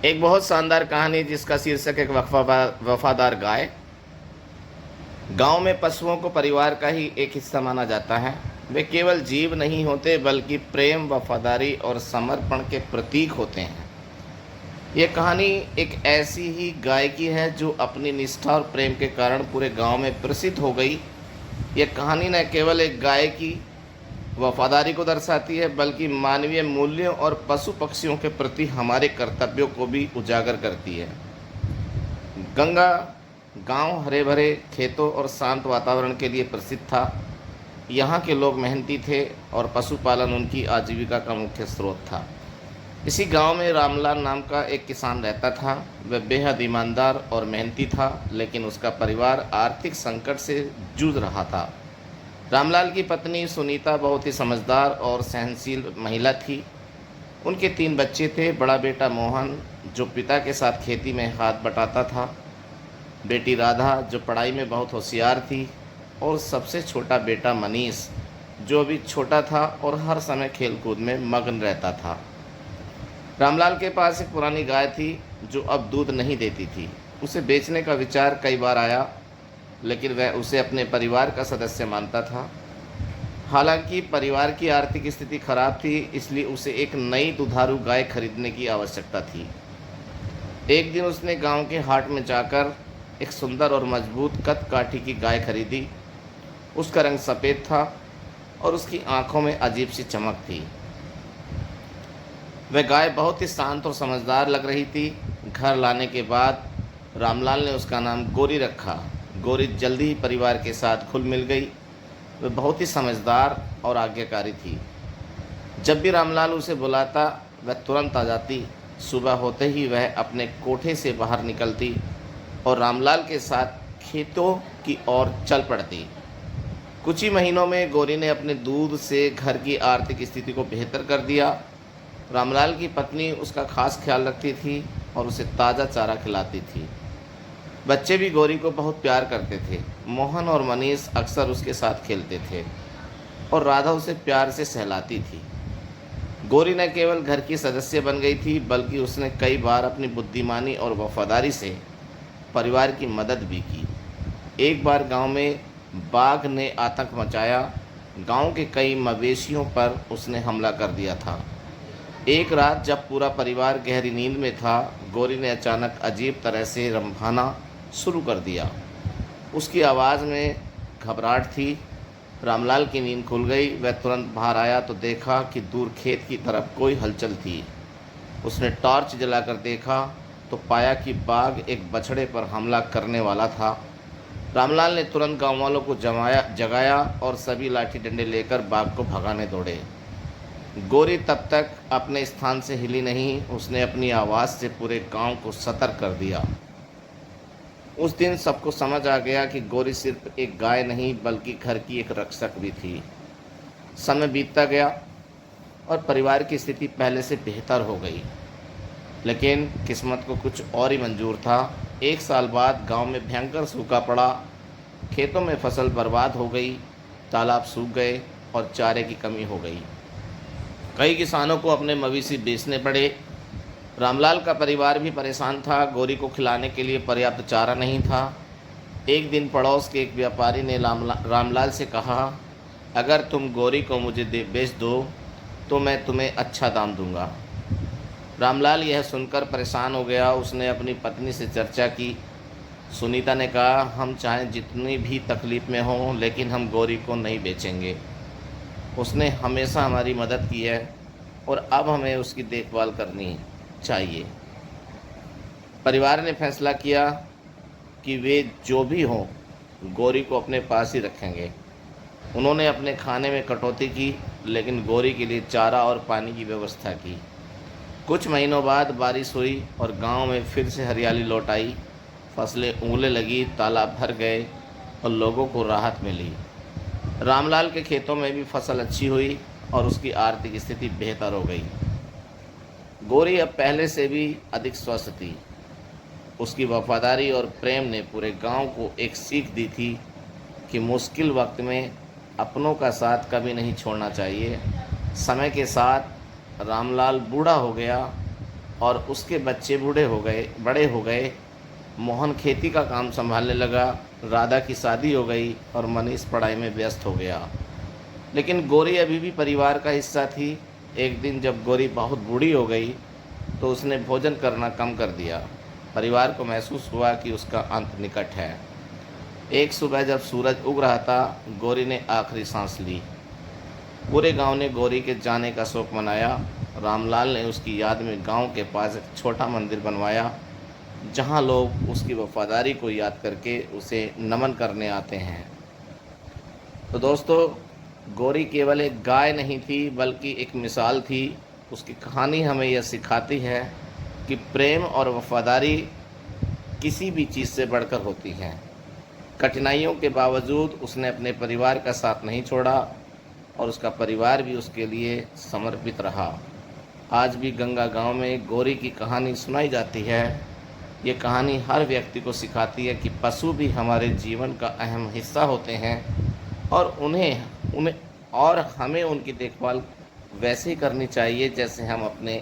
एक बहुत शानदार कहानी जिसका शीर्षक एक वफादार गाय। गांव में पशुओं को परिवार का ही एक हिस्सा माना जाता है। वे केवल जीव नहीं होते बल्कि प्रेम, वफादारी और समर्पण के प्रतीक होते हैं। यह कहानी एक ऐसी ही गाय की है जो अपनी निष्ठा और प्रेम के कारण पूरे गांव में प्रसिद्ध हो गई। यह कहानी न केवल एक गाय की वफादारी को दर्शाती है बल्कि मानवीय मूल्यों और पशु पक्षियों के प्रति हमारे कर्तव्यों को भी उजागर करती है। गंगा गांव हरे भरे खेतों और शांत वातावरण के लिए प्रसिद्ध था। यहाँ के लोग मेहनती थे और पशुपालन उनकी आजीविका का मुख्य स्रोत था। इसी गांव में रामलाल नाम का एक किसान रहता था। वह बेहद ईमानदार और मेहनती था, लेकिन उसका परिवार आर्थिक संकट से जूझ रहा था। रामलाल की पत्नी सुनीता बहुत ही समझदार और सहनशील महिला थी। उनके 3 बच्चे थे। बड़ा बेटा मोहन, जो पिता के साथ खेती में हाथ बटाता था, बेटी राधा, जो पढ़ाई में बहुत होशियार थी, और सबसे छोटा बेटा मनीष, जो अभी छोटा था और हर समय खेलकूद में मग्न रहता था। रामलाल के पास एक पुरानी गाय थी जो अब दूध नहीं देती थी। उसे बेचने का विचार कई बार आया, लेकिन वह उसे अपने परिवार का सदस्य मानता था। हालांकि परिवार की आर्थिक स्थिति खराब थी, इसलिए उसे एक नई दुधारू गाय खरीदने की आवश्यकता थी। एक दिन उसने गांव के हाट में जाकर एक सुंदर और मजबूत कद-काठी की गाय खरीदी। उसका रंग सफ़ेद था और उसकी आंखों में अजीब सी चमक थी। वह गाय बहुत ही शांत और समझदार लग रही थी। घर लाने के बाद रामलाल ने उसका नाम गोरी रखा। गोरी जल्दी ही परिवार के साथ घुल मिल गई। वह बहुत ही समझदार और आज्ञाकारी थी। जब भी रामलाल उसे बुलाता वह तुरंत आ जाती। सुबह होते ही वह अपने कोठे से बाहर निकलती और रामलाल के साथ खेतों की ओर चल पड़ती। कुछ ही महीनों में गोरी ने अपने दूध से घर की आर्थिक स्थिति को बेहतर कर दिया। रामलाल की पत्नी उसका खास ख्याल रखती थी और उसे ताज़ा चारा खिलाती थी। बच्चे भी गौरी को बहुत प्यार करते थे। मोहन और मनीष अक्सर उसके साथ खेलते थे और राधा उसे प्यार से सहलाती थी। गौरी न केवल घर की सदस्य बन गई थी बल्कि उसने कई बार अपनी बुद्धिमानी और वफादारी से परिवार की मदद भी की। एक बार गांव में बाघ ने आतंक मचाया। गांव के कई मवेशियों पर उसने हमला कर दिया था। एक रात जब पूरा परिवार गहरी नींद में था, गौरी ने अचानक अजीब तरह से रंभाना शुरू कर दिया। उसकी आवाज़ में घबराहट थी। रामलाल की नींद खुल गई। वह तुरंत बाहर आया तो देखा कि दूर खेत की तरफ कोई हलचल थी। उसने टॉर्च जलाकर देखा तो पाया कि बाघ एक बछड़े पर हमला करने वाला था। रामलाल ने तुरंत गाँव वालों को जगाया और सभी लाठी डंडे लेकर बाघ को भगाने दौड़े। गौरी तब तक अपने स्थान से हिली नहीं। उसने अपनी आवाज़ से पूरे गांव को सतर्क कर दिया। उस दिन सबको समझ आ गया कि गौरी सिर्फ एक गाय नहीं बल्कि घर की एक रक्षक भी थी। समय बीतता गया और परिवार की स्थिति पहले से बेहतर हो गई, लेकिन किस्मत को कुछ और ही मंजूर था। 1 साल बाद गांव में भयंकर सूखा पड़ा। खेतों में फसल बर्बाद हो गई, तालाब सूख गए और चारे की कमी हो गई। कई किसानों को अपने मवेशी बेचने पड़े। रामलाल का परिवार भी परेशान था। गौरी को खिलाने के लिए पर्याप्त चारा नहीं था। एक दिन पड़ोस के एक व्यापारी ने रामलाल से कहा, अगर तुम गौरी को मुझे बेच दो तो मैं तुम्हें अच्छा दाम दूंगा। रामलाल यह सुनकर परेशान हो गया। उसने अपनी पत्नी से चर्चा की। सुनीता ने कहा, हम चाहे जितनी भी तकलीफ़ में हों लेकिन हम गौरी को नहीं बेचेंगे। उसने हमेशा हमारी मदद की है और अब हमें उसकी देखभाल करनी चाहिए। परिवार ने फैसला किया कि वे जो भी हों गौरी को अपने पास ही रखेंगे। उन्होंने अपने खाने में कटौती की, लेकिन गौरी के लिए चारा और पानी की व्यवस्था की। कुछ महीनों बाद बारिश हुई और गांव में फिर से हरियाली लौट आई। फसलें उगने लगी, तालाब भर गए और लोगों को राहत मिली। रामलाल के खेतों में भी फसल अच्छी हुई और उसकी आर्थिक स्थिति बेहतर हो गई। गौरी अब पहले से भी अधिक स्वस्थ थी। उसकी वफादारी और प्रेम ने पूरे गांव को एक सीख दी थी कि मुश्किल वक्त में अपनों का साथ कभी नहीं छोड़ना चाहिए। समय के साथ रामलाल बूढ़ा हो गया और उसके बच्चे बड़े हो गए। मोहन खेती का काम संभालने लगा, राधा की शादी हो गई और मनीष पढ़ाई में व्यस्त हो गया। लेकिन गौरी अभी भी परिवार का हिस्सा थी। एक दिन जब गौरी बहुत बूढ़ी हो गई तो उसने भोजन करना कम कर दिया। परिवार को महसूस हुआ कि उसका अंत निकट है। एक सुबह जब सूरज उग रहा था, गौरी ने आखिरी सांस ली। पूरे गांव ने गौरी के जाने का शोक मनाया। रामलाल ने उसकी याद में गांव के पास एक छोटा मंदिर बनवाया, जहां लोग उसकी वफादारी को याद करके उसे नमन करने आते हैं। तो दोस्तों, गौरी केवल एक गाय नहीं थी, बल्कि एक मिसाल थी। उसकी कहानी हमें यह सिखाती है कि प्रेम और वफादारी किसी भी चीज़ से बढ़कर होती हैं। कठिनाइयों के बावजूद उसने अपने परिवार का साथ नहीं छोड़ा और उसका परिवार भी उसके लिए समर्पित रहा। आज भी गंगा गांव में गौरी की कहानी सुनाई जाती है। ये कहानी हर व्यक्ति को सिखाती है कि पशु भी हमारे जीवन का अहम हिस्सा होते हैं और उन्हें और हमें उनकी देखभाल वैसे ही करनी चाहिए जैसे हम अपने